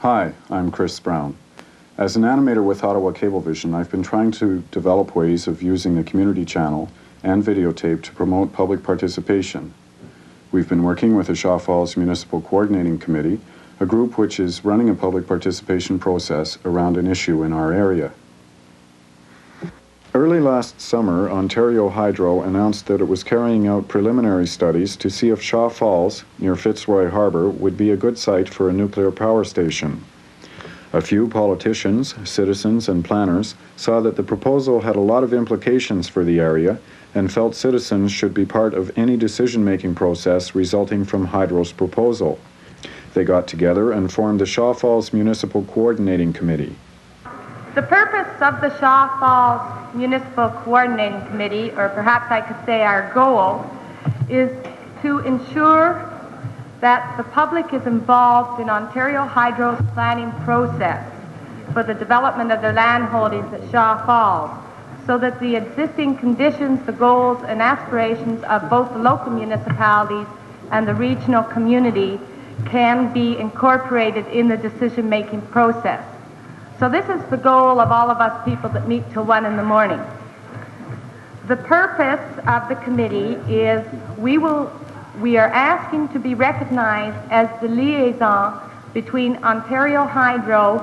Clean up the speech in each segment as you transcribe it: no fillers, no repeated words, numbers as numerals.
Hi, I'm Chris Brown. As an animator with Ottawa Cablevision, I've been trying to develop ways of using the community channel and videotape to promote public participation. We've been working with the Shaw Falls Municipal Coordinating Committee, a group which is running a public participation process around an issue in our area. Early last summer, Ontario Hydro announced that it was carrying out preliminary studies to see if Shaw Falls, near Fitzroy Harbour, would be a good site for a nuclear power station. A few politicians, citizens, and planners saw that the proposal had a lot of implications for the area and felt citizens should be part of any decision-making process resulting from Hydro's proposal. They got together and formed the Shaw Falls Municipal Coordinating Committee. The purpose of the Shaw Falls Municipal Coordinating Committee, or perhaps I could say our goal, is to ensure that the public is involved in Ontario Hydro's planning process for the development of their land holdings at Shaw Falls, so that the existing conditions, the goals and aspirations of both the local municipalities and the regional community can be incorporated in the decision-making process. So this is the goal of all of us people that meet till 1 in the morning. The purpose of the committee is we are asking to be recognized as the liaison between Ontario Hydro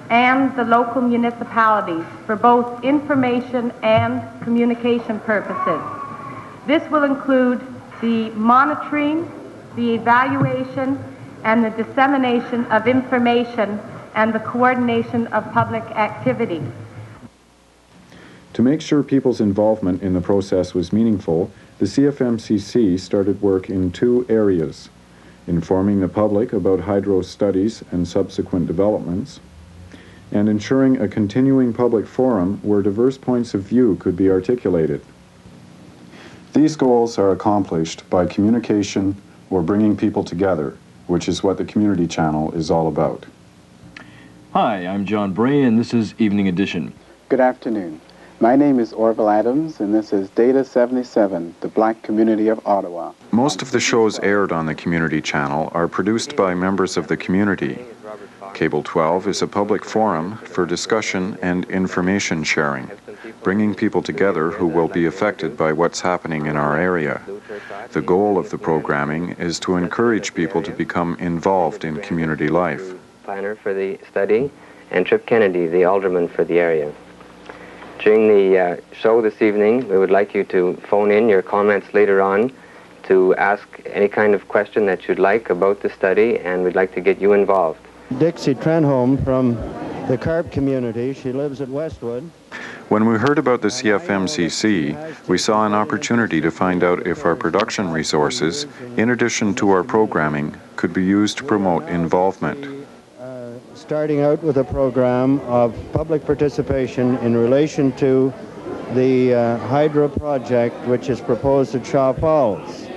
and the local municipalities for both information and communication purposes. This will include the monitoring, the evaluation, and the dissemination of information and the coordination of public activity. To make sure people's involvement in the process was meaningful, the CFMCC started work in 2 areas: informing the public about Hydro's studies and subsequent developments, and ensuring a continuing public forum where diverse points of view could be articulated. These goals are accomplished by communication or bringing people together, which is what the community channel is all about. Hi, I'm John Bray, and this is Evening Edition. Good afternoon. My name is Orville Adams, and this is Data 77, the Black Community of Ottawa. Most of the shows aired on the community channel are produced by members of the community. Cable 12 is a public forum for discussion and information sharing, bringing people together who will be affected by what's happening in our area. The goal of the programming is to encourage people to become involved in community life. Planner for the study, and Trip Kennedy, the alderman for the area. During the show this evening, we would like you to phone in your comments later on to ask any kind of question that you'd like about the study, and we'd like to get you involved. Dixie Trenholm from the Carp community. She lives at Westwood. When we heard about the CFMCC, we saw an opportunity to find out if our production resources, in addition to our programming, could be used to promote involvement. Starting out with a program of public participation in relation to the Hydro project, which is proposed at Shaw Falls.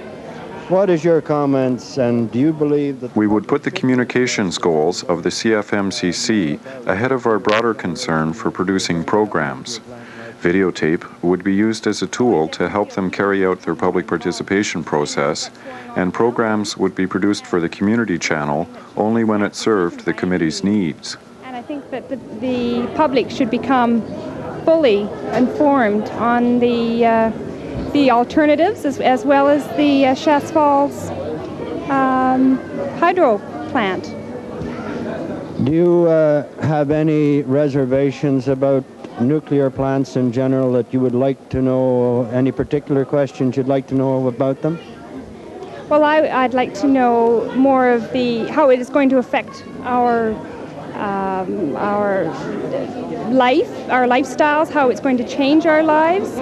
What is your comments, and do you believe that... We would put the communications goals of the CFMCC ahead of our broader concern for producing programs. Videotape would be used as a tool to help them carry out their public participation process, and programs would be produced for the community channel only when it served the committee's needs. And I think that the public should become fully informed on the alternatives as well as the Shaw Falls hydro plant. Do you have any reservations about nuclear plants in general that you would like to know, any particular questions you'd like to know about them? Well, I'd like to know more of how it is going to affect our life, our lifestyles, how it's going to change our lives,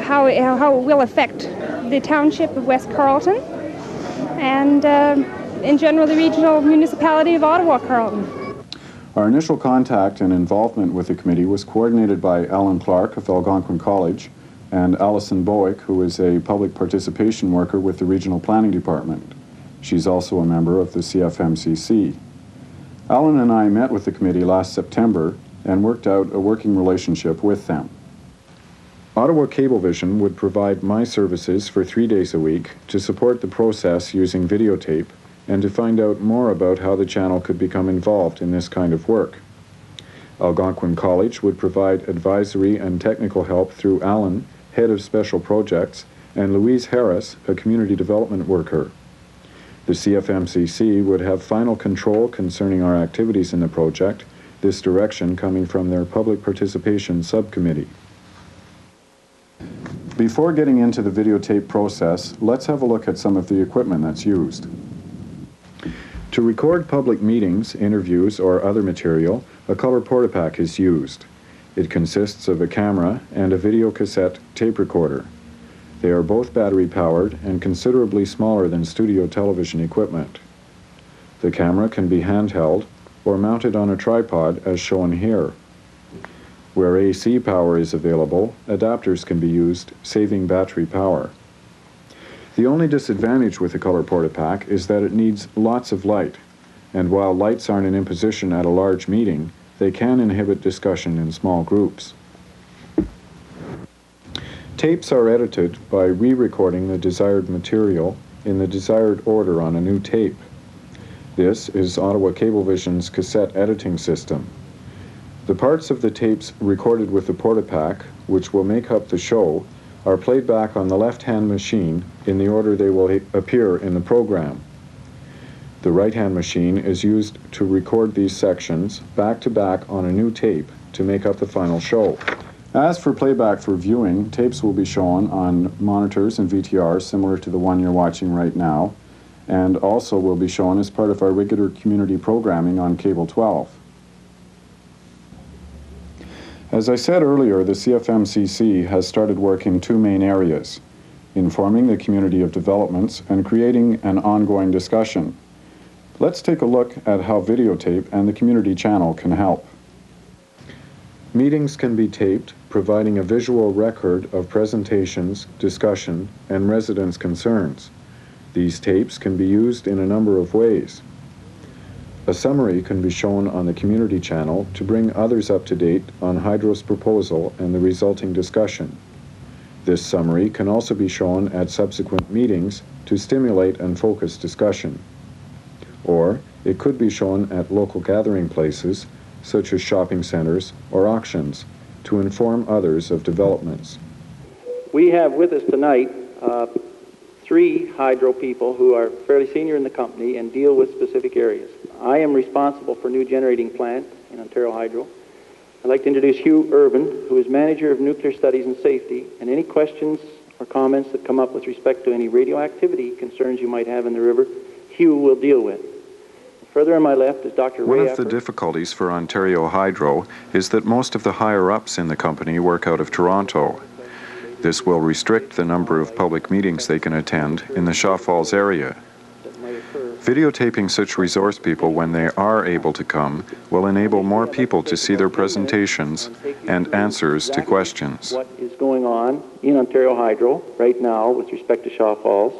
how it will affect the township of West Carleton, and in general the regional municipality of Ottawa Carleton. Our initial contact and involvement with the committee was coordinated by Alan Clark of Algonquin College and Alison Bowick, who is a public participation worker with the Regional Planning Department. She's also a member of the CFMCC. Alan and I met with the committee last September and worked out a working relationship with them. Ottawa Cablevision would provide my services for 3 days a week to support the process using videotape and to find out more about how the channel could become involved in this kind of work. Algonquin College would provide advisory and technical help through Alan, head of special projects, and Louise Harris, a community development worker. The CFMCC would have final control concerning our activities in the project, this direction coming from their Public Participation Subcommittee. Before getting into the videotape process, let's have a look at some of the equipment that's used. To record public meetings, interviews, or other material, a color portapack is used. It consists of a camera and a video cassette tape recorder. They are both battery-powered and considerably smaller than studio television equipment. The camera can be handheld or mounted on a tripod as shown here. Where AC power is available, adapters can be used, saving battery power. The only disadvantage with the color portapack is that it needs lots of light, and while lights aren't an imposition at a large meeting, they can inhibit discussion in small groups. Tapes are edited by re-recording the desired material in the desired order on a new tape. This is Ottawa Cablevision's cassette editing system. The parts of the tapes recorded with the portapack, which will make up the show, are played back on the left-hand machine in the order they will appear in the program. The right-hand machine is used to record these sections back-to-back on a new tape to make up the final show. As for playback for viewing, tapes will be shown on monitors and VTRs similar to the one you're watching right now, and also will be shown as part of our regular community programming on Cable 12. As I said earlier, the CFMCC has started work in two main areas: informing the community of developments and creating an ongoing discussion. Let's take a look at how videotape and the community channel can help. Meetings can be taped, providing a visual record of presentations, discussion, and residents' concerns. These tapes can be used in a number of ways. A summary can be shown on the community channel to bring others up to date on Hydro's proposal and the resulting discussion. This summary can also be shown at subsequent meetings to stimulate and focus discussion. Or it could be shown at local gathering places, such as shopping centers or auctions, to inform others of developments. We have with us tonight three hydro people who are fairly senior in the company and deal with specific areas. I am responsible for new generating plant in Ontario Hydro. I'd like to introduce Hugh Urban, who is Manager of Nuclear Studies and Safety, and any questions or comments that come up with respect to any radioactivity concerns you might have in the river, Hugh will deal with. Further on my left is Dr. One of the difficulties for Ontario Hydro is that most of the higher-ups in the company work out of Toronto. This will restrict the number of public meetings they can attend in the Shaw Falls area. Videotaping such resource people when they are able to come will enable more people to see their presentations and answers to questions. What is going on in Ontario Hydro right now with respect to Shaw Falls?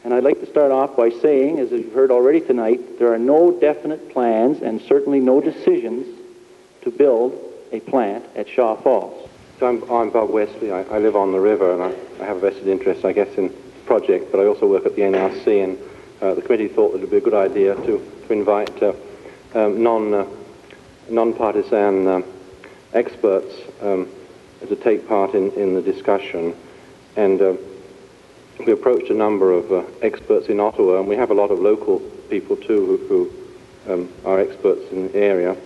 And I'd like to start off by saying, as you've heard already tonight, there are no definite plans and certainly no decisions to build a plant at Shaw Falls. So I'm Bob Wesley. I live on the river, and I have a vested interest, I guess, in the project, but I also work at the NRC, and the committee thought that it would be a good idea to invite non-partisan experts to take part in the discussion. And we approached a number of experts in Ottawa, and we have a lot of local people too who are experts in the area.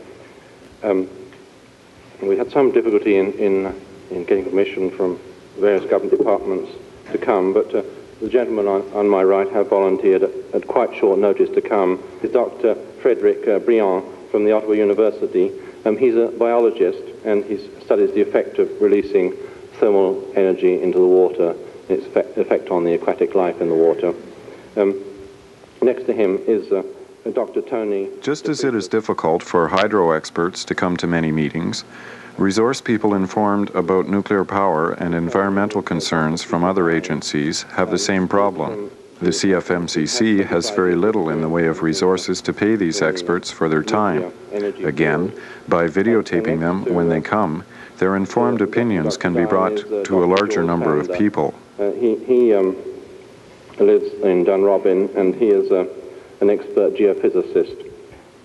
We had some difficulty in getting permission from various government departments to come, but the gentlemen on my right have volunteered at quite short notice to come. Is Dr. Frederick Briand from the Ottawa University. He's a biologist, and he studies the effect of releasing thermal energy into the water, its effect on the aquatic life in the water. Next to him is Dr. Tony. Just as it is difficult for hydro experts to come to many meetings, resource people informed about nuclear power and environmental concerns from other agencies have the same problem. The CFMCC has very little in the way of resources to pay these experts for their time. Again, by videotaping them when they come, their informed opinions can be brought to a larger number of people. He lives in Dunrobin, and he is an expert geophysicist.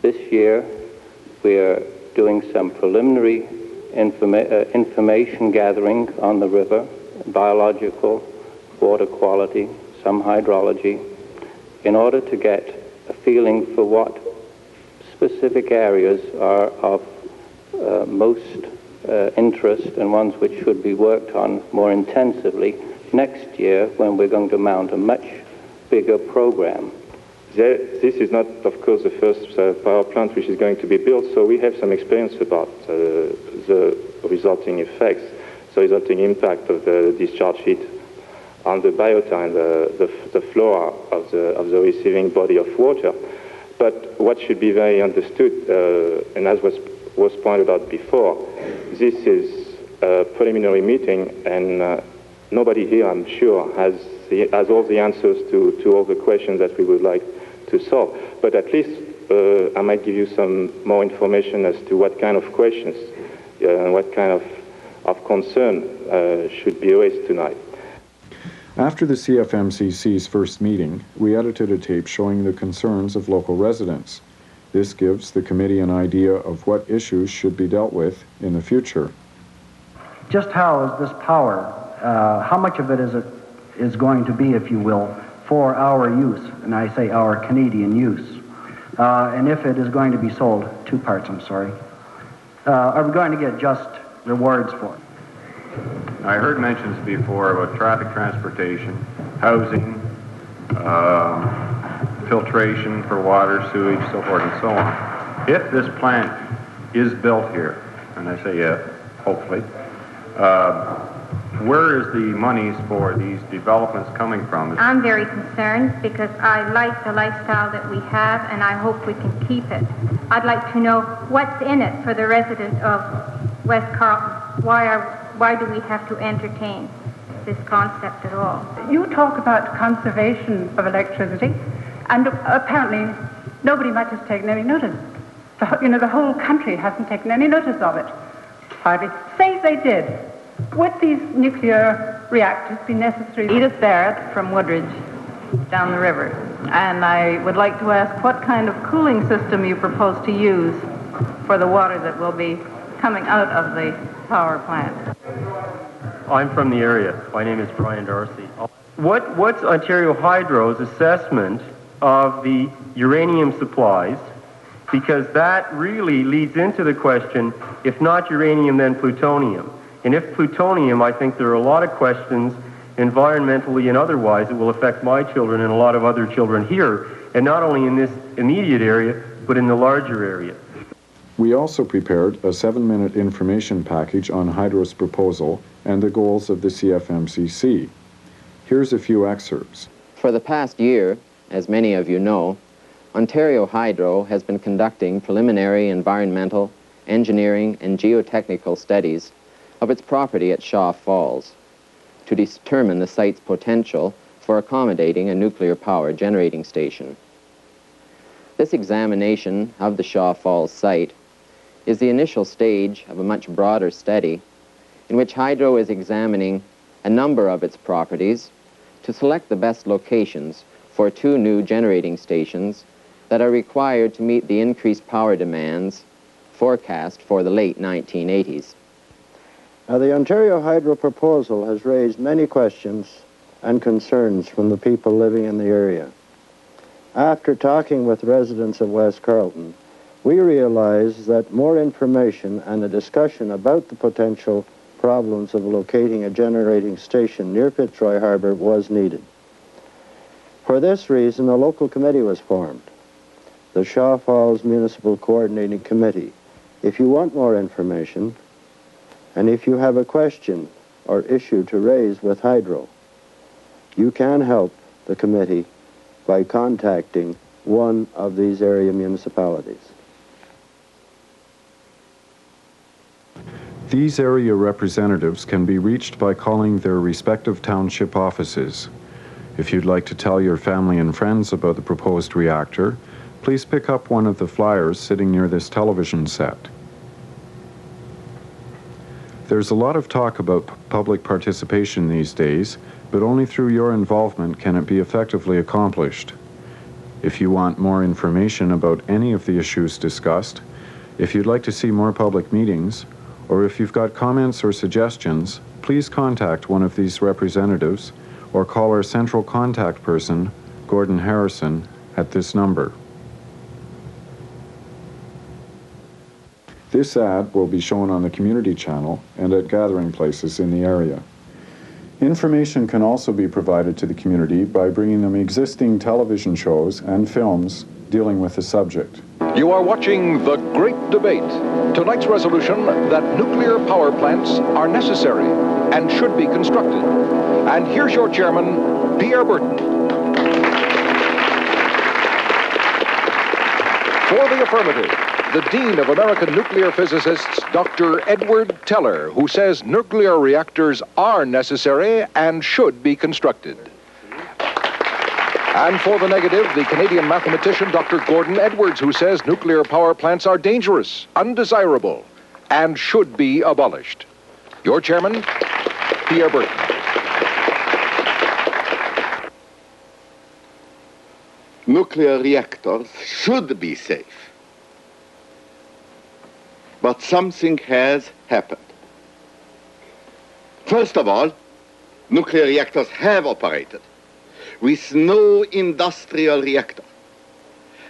This year, we're doing some preliminary information gathering on the river, biological, water quality, some hydrology, in order to get a feeling for what specific areas are of most interest and ones which should be worked on more intensively next year when we're going to mount a much bigger program. This is not, of course, the first power plant which is going to be built, so we have some experience about the resulting effects, the resulting impact of the discharge heat on the biota and the flora of the receiving body of water. But what should be very understood, and as was pointed out before, this is a preliminary meeting, and nobody here, I'm sure, has all the answers to all the questions that we would like to solve. But at least I might give you some more information as to what kind of questions and what kind of concern should be raised tonight. After the CFMCC's first meeting, we edited a tape showing the concerns of local residents. This gives the committee an idea of what issues should be dealt with in the future. Just how is this power, how much of it is going to be, if you will, for our use, and I say our Canadian use, and if it is going to be sold, two parts, I'm sorry, are we going to get just rewards for it? I heard mentions before about traffic transportation, housing, filtration for water, sewage, so forth and so on. If this plant is built here, and I say if, hopefully, where is the monies for these developments coming from? I'm very concerned because I like the lifestyle that we have and I hope we can keep it. I'd like to know what's in it for the resident of West Carleton. Why do we have to entertain this concept at all? You talk about conservation of electricity, and apparently nobody much has taken any notice. The whole country hasn't taken any notice of it. Hardly. Say they did. Would these nuclear reactors be necessary? Edith Barrett from Woodridge, down the river. And I would like to ask what kind of cooling system you propose to use for the water that will be coming out of the power plant. I'm from the area. My name is Brian Darcy. What's Ontario Hydro's assessment of the uranium supplies? Because that really leads into the question, if not uranium, then plutonium. And if plutonium, I think there are a lot of questions, environmentally and otherwise, that will affect my children and a lot of other children here, and not only in this immediate area, but in the larger area. We also prepared a 7-minute information package on Hydro's proposal and the goals of the CFMCC. Here's a few excerpts. For the past year, as many of you know, Ontario Hydro has been conducting preliminary environmental, engineering, and geotechnical studies of its property at Shaw Falls to determine the site's potential for accommodating a nuclear power generating station. This examination of the Shaw Falls site is the initial stage of a much broader study in which Hydro is examining a number of its properties to select the best locations for 2 new generating stations that are required to meet the increased power demands forecast for the late 1980s. Now, the Ontario Hydro proposal has raised many questions and concerns from the people living in the area. After talking with residents of West Carleton, we realized that more information and a discussion about the potential problems of locating a generating station near Fitzroy Harbour was needed. For this reason, a local committee was formed, the Shaw Falls Municipal Coordinating Committee. If you want more information, and if you have a question or issue to raise with Hydro, you can help the committee by contacting one of these area municipalities. These area representatives can be reached by calling their respective township offices. If you'd like to tell your family and friends about the proposed reactor, please pick up one of the flyers sitting near this television set. There's a lot of talk about public participation these days, but only through your involvement can it be effectively accomplished. If you want more information about any of the issues discussed, if you'd like to see more public meetings, or if you've got comments or suggestions, please contact one of these representatives or call our central contact person, Gordon Harrison, at this number. This ad will be shown on the community channel and at gathering places in the area. Information can also be provided to the community by bringing them existing television shows and films dealing with the subject. You are watching The Great Debate. Tonight's resolution that nuclear power plants are necessary and should be constructed. And here's your chairman, Pierre Burton. For the affirmative, the Dean of American Nuclear Physicists, Dr. Edward Teller, who says nuclear reactors are necessary and should be constructed. And for the negative, the Canadian mathematician, Dr. Gordon Edwards, who says nuclear power plants are dangerous, undesirable, and should be abolished. Your chairman, Pierre Burton. Nuclear reactors should be safe. But something has happened. First of all, nuclear reactors have operated with no industrial reactor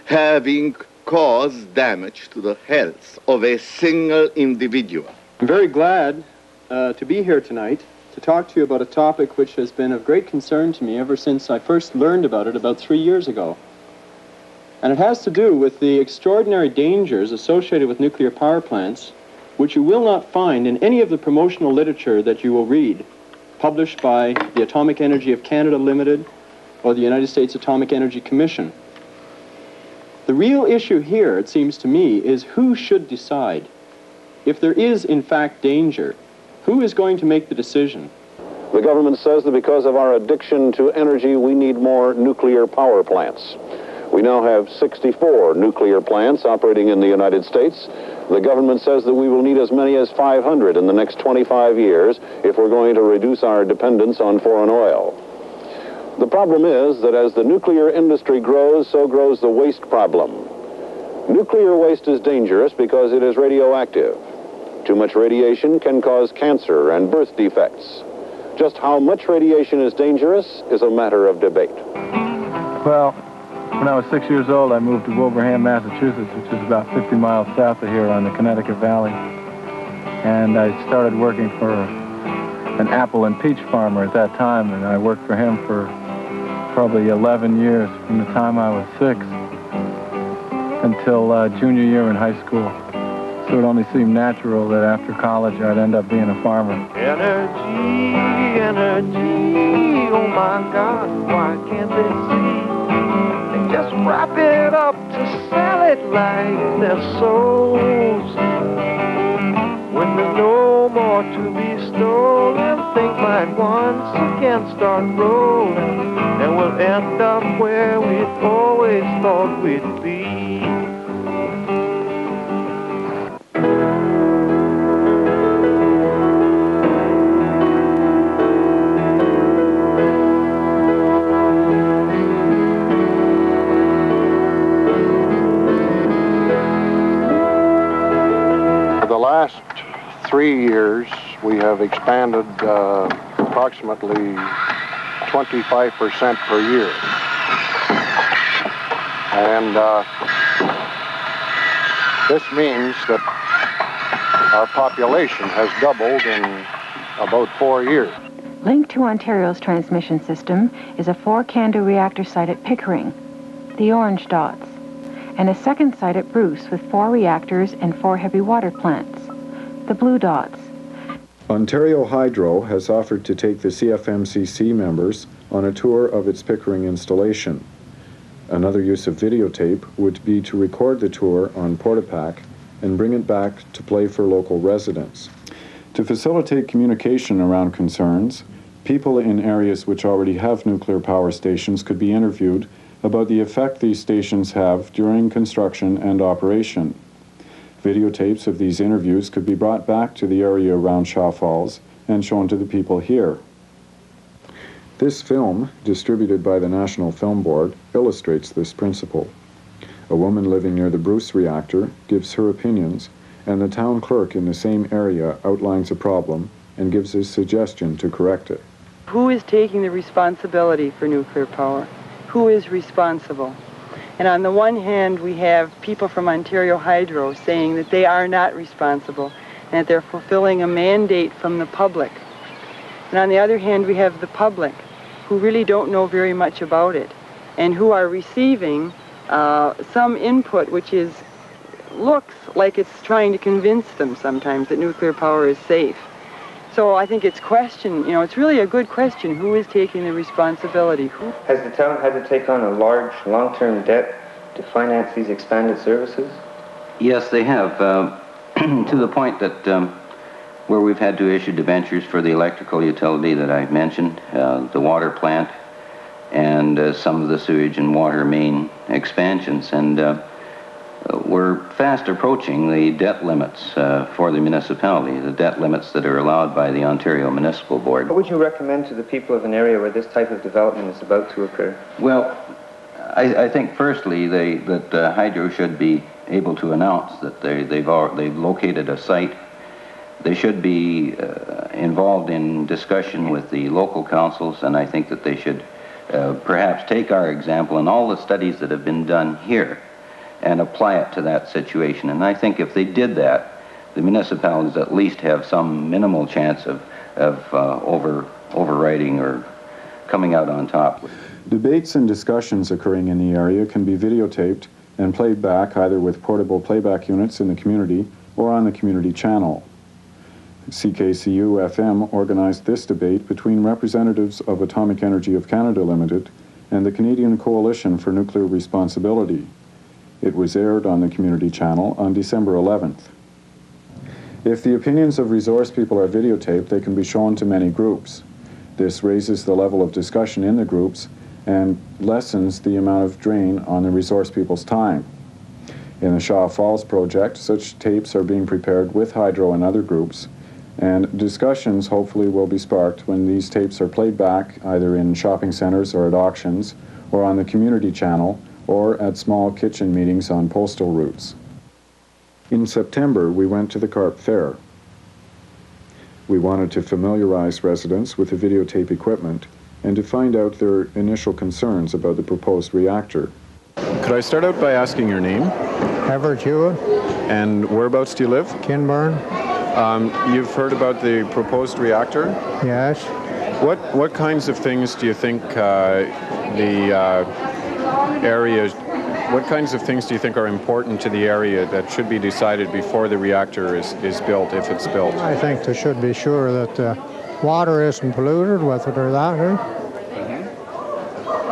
having caused damage to the health of a single individual. I'm very glad to be here tonight to talk to you about a topic which has been of great concern to me ever since I first learned about it about 3 years ago. And it has to do with the extraordinary dangers associated with nuclear power plants, which you will not find in any of the promotional literature that you will read, published by the Atomic Energy of Canada Limited or the United States Atomic Energy Commission. The real issue here, it seems to me, is who should decide. If there is, in fact, danger, who is going to make the decision? The government says that because of our addiction to energy, we need more nuclear power plants. We now have 64 nuclear plants operating in the United States. The government says that we will need as many as 500 in the next 25 years if we're going to reduce our dependence on foreign oil. The problem is that as the nuclear industry grows, so grows the waste problem. Nuclear waste is dangerous because it is radioactive. Too much radiation can cause cancer and birth defects. Just how much radiation is dangerous is a matter of debate. Well, when I was 6 years old, I moved to Wilbraham, Massachusetts, which is about 50 miles south of here on the Connecticut Valley. And I started working for an apple and peach farmer at that time, and I worked for him for probably 11 years from the time I was 6 until junior year in high school. So it only seemed natural that after college I'd end up being a farmer. Energy, energy, oh my God, why can't they see? They just wrap it up to sell it like their souls. When there's no more to be stolen, think might once again start rolling, and we'll end up where we always thought we'd be. For the last 3 years, we have expanded approximately 25% per year. And this means that our population has doubled in about 4 years. Linked to Ontario's transmission system is a 4-CANDU reactor site at Pickering, the orange dots, and a second site at Bruce with 4 reactors and 4 heavy water plants, the blue dots. Ontario Hydro has offered to take the CFMCC members on a tour of its Pickering installation. Another use of videotape would be to record the tour on Portapack and bring it back to play for local residents. To facilitate communication around concerns, people in areas which already have nuclear power stations could be interviewed about the effect these stations have during construction and operation. Videotapes of these interviews could be brought back to the area around Shaw Falls and shown to the people here. This film, distributed by the National Film Board, illustrates this principle. A woman living near the Bruce reactor gives her opinions, and the town clerk in the same area outlines a problem and gives his suggestion to correct it. Who is taking the responsibility for nuclear power? Who is responsible? And on the one hand, we have people from Ontario Hydro saying that they are not responsible and that they're fulfilling a mandate from the public. And on the other hand, we have the public who really don't know very much about it and who are receiving some input which looks like it's trying to convince them sometimes that nuclear power is safe. So I think it's it's really a good question. Who is taking the responsibility? Has the town had to take on a large long-term debt to finance these expanded services? Yes, they have, to the point that where we've had to issue debentures for the electrical utility that I mentioned, the water plant, and some of the sewage and water main expansions. And we're fast approaching the debt limits for the municipality, the debt limits that are allowed by the Ontario Municipal Board. What would you recommend to the people of an area where this type of development is about to occur? Well, I think firstly that Hydro should be able to announce that they've located a site. They should be involved in discussion with the local councils, and I think that they should perhaps take our example and all the studies that have been done here and apply it to that situation. And I think if they did that, the municipalities at least have some minimal chance of overriding or coming out on top. Debates and discussions occurring in the area can be videotaped and played back either with portable playback units in the community or on the community channel. CKCU-FM organized this debate between representatives of Atomic Energy of Canada Limited and the Canadian Coalition for Nuclear Responsibility. It was aired on the community channel on December 11th. If the opinions of resource people are videotaped, they can be shown to many groups. This raises the level of discussion in the groups and lessens the amount of drain on the resource people's time. In the Shaw Falls project, such tapes are being prepared with Hydro and other groups, and discussions hopefully will be sparked when these tapes are played back either in shopping centers or at auctions or on the community channel or at small kitchen meetings on postal routes. In September, we went to the Carp Fair. We wanted to familiarize residents with the videotape equipment and to find out their initial concerns about the proposed reactor. Could I start out by asking your name? Everett Hewitt. And whereabouts do you live? Kinburn. You've heard about the proposed reactor? Yes. What kinds of things do you think what kinds of things do you think are important to the area that should be decided before the reactor is built, if it's built? I think they should be sure that water isn't polluted with it or that.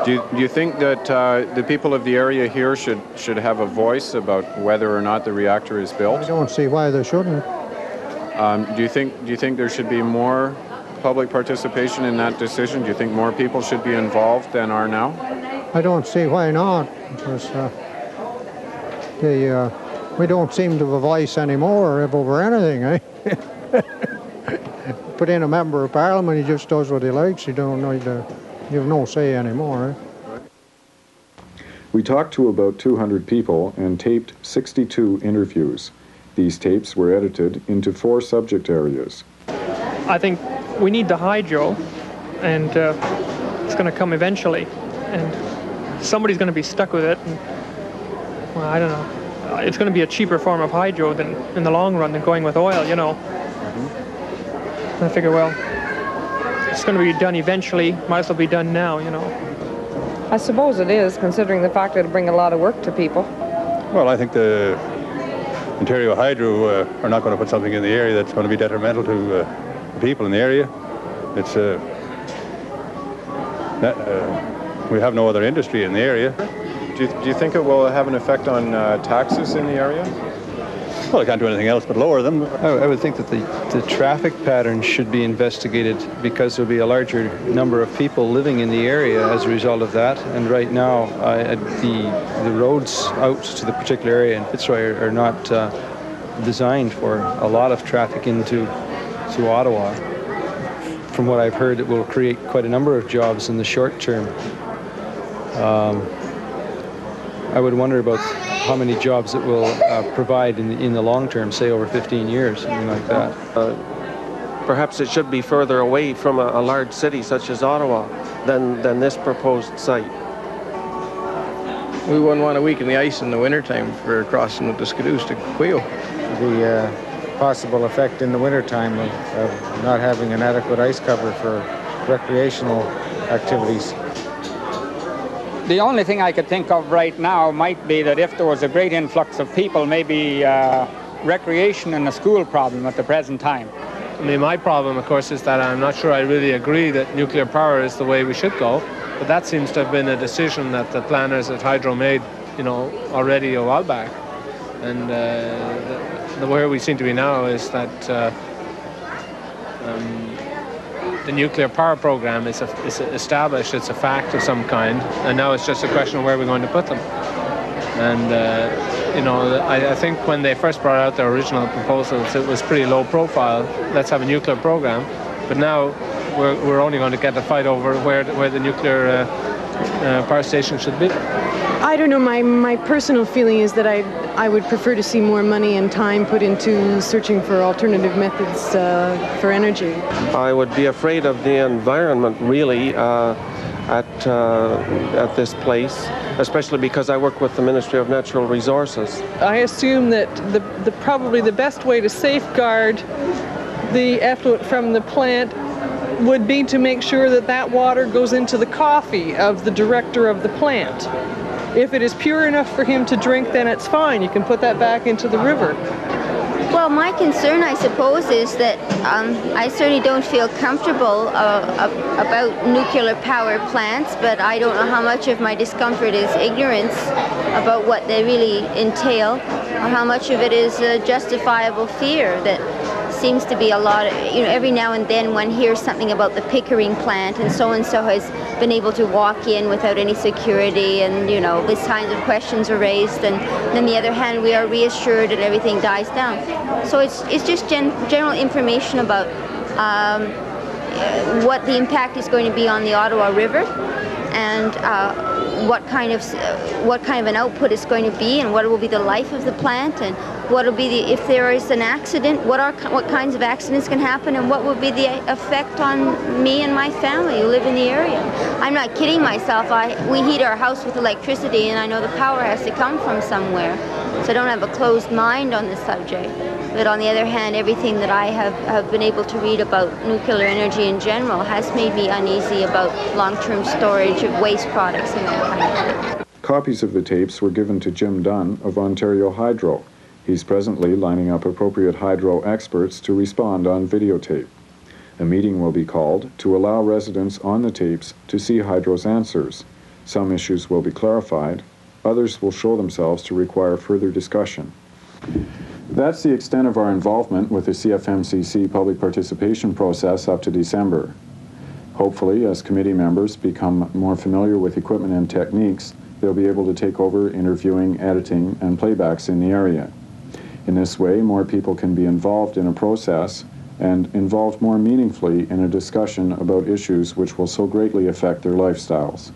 Do you think that the people of the area here should have a voice about whether or not the reactor is built? I don't see why they shouldn't. Do you think there should be more public participation in that decision? Do you think more people should be involved than are now? I don't see why not, because we don't seem to have a voice anymore over anything. Put in a member of parliament, he just does what he likes. You have no say anymore. We talked to about 200 people and taped 62 interviews. These tapes were edited into 4 subject areas. I think we need the hydro, and it's going to come eventually, and somebody's going to be stuck with it. And, well, I don't know. It's going to be a cheaper form of hydro than in the long run than going with oil, you know. I figure, well, it's going to be done eventually. Might as well be done now, you know. I suppose it is, considering the fact that it'll bring a lot of work to people. Well, I think the Ontario Hydro are not going to put something in the area that's going to be detrimental to the people in the area. It's we have no other industry in the area. Do you think it will have an effect on taxes in the area? Well, I can't do anything else but lower them. I would think that the traffic patterns should be investigated because there'll be a larger number of people living in the area as a result of that. And right now, the roads out to the particular area in Fitzroy are not designed for a lot of traffic into Ottawa. from what I've heard, it will create quite a number of jobs in the short term. I would wonder about how many jobs it will provide in the long term, say over 15 years, something like that. Perhaps it should be further away from a large city such as Ottawa than this proposed site. We wouldn't want to weaken the ice in the wintertime for crossing with the skidoos to Quio. The possible effect in the wintertime of not having an adequate ice cover for recreational activities. The only thing I could think of right now might be that if there was a great influx of people, maybe recreation and a school problem at the present time. I mean, my problem, of course, is that I'm not sure I really agree that nuclear power is the way we should go, but that seems to have been a decision that the planners at Hydro made, you know, already a while back. And where we seem to be now is that the nuclear power program is established, it's a fact of some kind, and now it's just a question of where we're going to put them. And, you know, I think when they first brought out their original proposals, it was pretty low profile. Let's have a nuclear program. But now we're only going to get a fight over where the nuclear power station should be. I don't know. My personal feeling is that I would prefer to see more money and time put into searching for alternative methods for energy. I would be afraid of the environment, really, at this place, especially because I work with the Ministry of Natural Resources. I assume that probably the best way to safeguard the effluent from the plant would be to make sure that that water goes into the coffee of the director of the plant. If it is pure enough for him to drink, then it's fine. You can put that back into the river. Well, my concern, I suppose, is that I certainly don't feel comfortable about nuclear power plants, but I don't know how much of my discomfort is ignorance about what they really entail, or how much of it is justifiable fear that seems to be a lot of, you know, every now and then one hears something about the Pickering plant and so has been able to walk in without any security, and, you know, these kinds of questions are raised, and on the other hand we are reassured that everything dies down. So it's just general information about what the impact is going to be on the Ottawa River, and what kind of an output it's going to be, and what will be the life of the plant, and what will be if there is an accident, what kinds of accidents can happen, and what will be the effect on me and my family who live in the area. I'm not kidding myself. We heat our house with electricity, and I know the power has to come from somewhere, so I don't have a closed mind on the subject. But on the other hand, everything that I have been able to read about nuclear energy in general has made me uneasy about long-term storage of waste products and that kind of thing. Copies of the tapes were given to Jim Dunn of Ontario Hydro. He's presently lining up appropriate hydro experts to respond on videotape. A meeting will be called to allow residents on the tapes to see Hydro's answers. Some issues will be clarified, others will show themselves to require further discussion. That's the extent of our involvement with the CFMCC public participation process up to December. Hopefully, as committee members become more familiar with equipment and techniques, they'll be able to take over interviewing, editing, and playbacks in the area. In this way, more people can be involved in a process and involved more meaningfully in a discussion about issues which will so greatly affect their lifestyles.